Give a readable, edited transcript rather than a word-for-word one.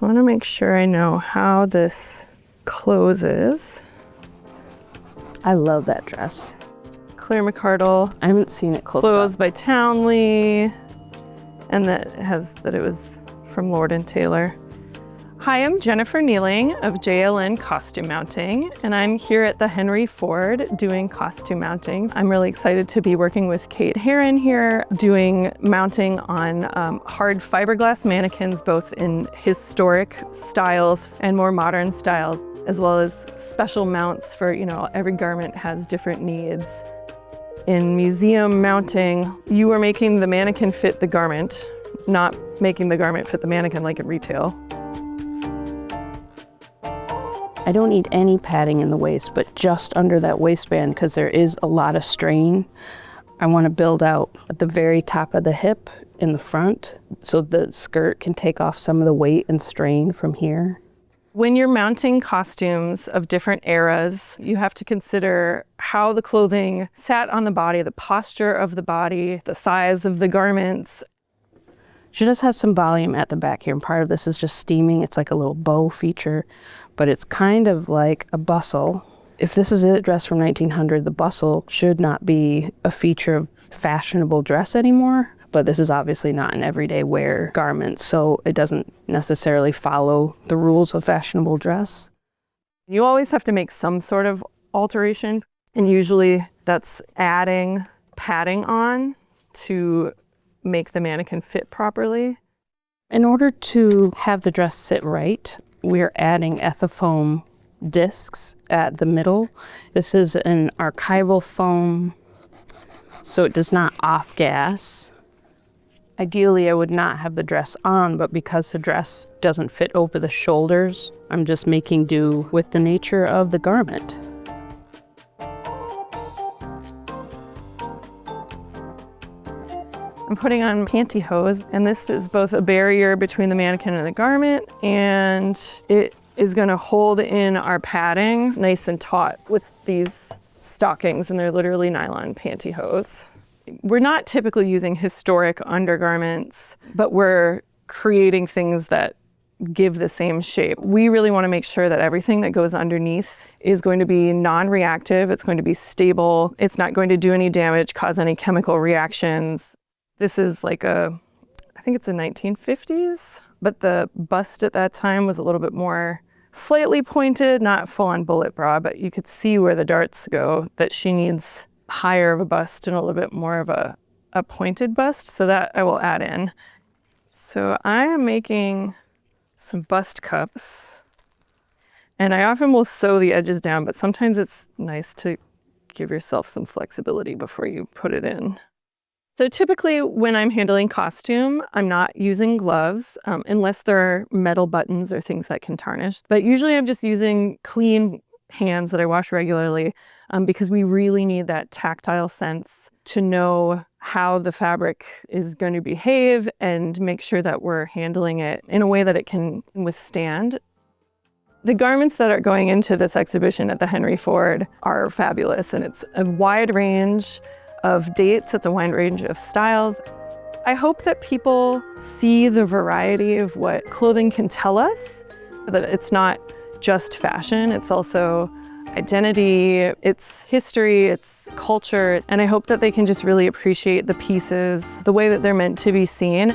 I want to make sure I know how this closes. I love that dress. Claire McCardle. I haven't seen it Clothes by Townley. And that it was from Lord & Taylor. Hi, I'm Jennifer Nieling of JLN Costume Mounting, and I'm here at the Henry Ford doing costume mounting. I'm really excited to be working with Kate Heron here, doing mounting on hard fiberglass mannequins, both in historic styles and more modern styles, as well as special mounts for, every garment has different needs. In museum mounting, you are making the mannequin fit the garment, not making the garment fit the mannequin like in retail. I don't need any padding in the waist, but just under that waistband, because there is a lot of strain. I want to build out at the very top of the hip in the front, so the skirt can take off some of the weight and strain from here. When you're mounting costumes of different eras, you have to consider how the clothing sat on the body, the posture of the body, the size of the garments. She just has some volume at the back here, and part of this is just steaming. It's like a little bow feature, but it's kind of like a bustle. If this is a dress from 1900, the bustle should not be a feature of fashionable dress anymore, but this is obviously not an everyday wear garment, so it doesn't necessarily follow the rules of fashionable dress. You always have to make some sort of alteration, and usually that's adding padding on to make the mannequin fit properly. In order to have the dress sit right, we're adding ethifoam discs at the middle. This is an archival foam, so it does not off-gas. Ideally, I would not have the dress on, but because the dress doesn't fit over the shoulders, I'm just making do with the nature of the garment. I'm putting on pantyhose, and this is both a barrier between the mannequin and the garment, and it is going to hold in our padding nice and taut with these stockings, and they're literally nylon pantyhose. We're not typically using historic undergarments, but we're creating things that give the same shape. We really want to make sure that everything that goes underneath is going to be non-reactive, it's going to be stable, it's not going to do any damage, cause any chemical reactions. This is like I think it's the 1950s, but the bust at that time was a little bit more slightly pointed, not full-on bullet bra, but you could see where the darts go, that she needs higher of a bust and a little bit more of a pointed bust, so that I will add in. So I am making some bust cups, and I often will sew the edges down, but sometimes it's nice to give yourself some flexibility before you put it in. So typically when I'm handling costume, I'm not using gloves unless there are metal buttons or things that can tarnish. But usually I'm just using clean hands that I wash regularly because we really need that tactile sense to know how the fabric is going to behave and make sure that we're handling it in a way that it can withstand. The garments that are going into this exhibition at the Henry Ford are fabulous, and it's a wide range of dates, it's a wide range of styles. I hope that people see the variety of what clothing can tell us, that it's not just fashion, it's also identity, it's history, it's culture, and I hope that they can just really appreciate the pieces the way that they're meant to be seen.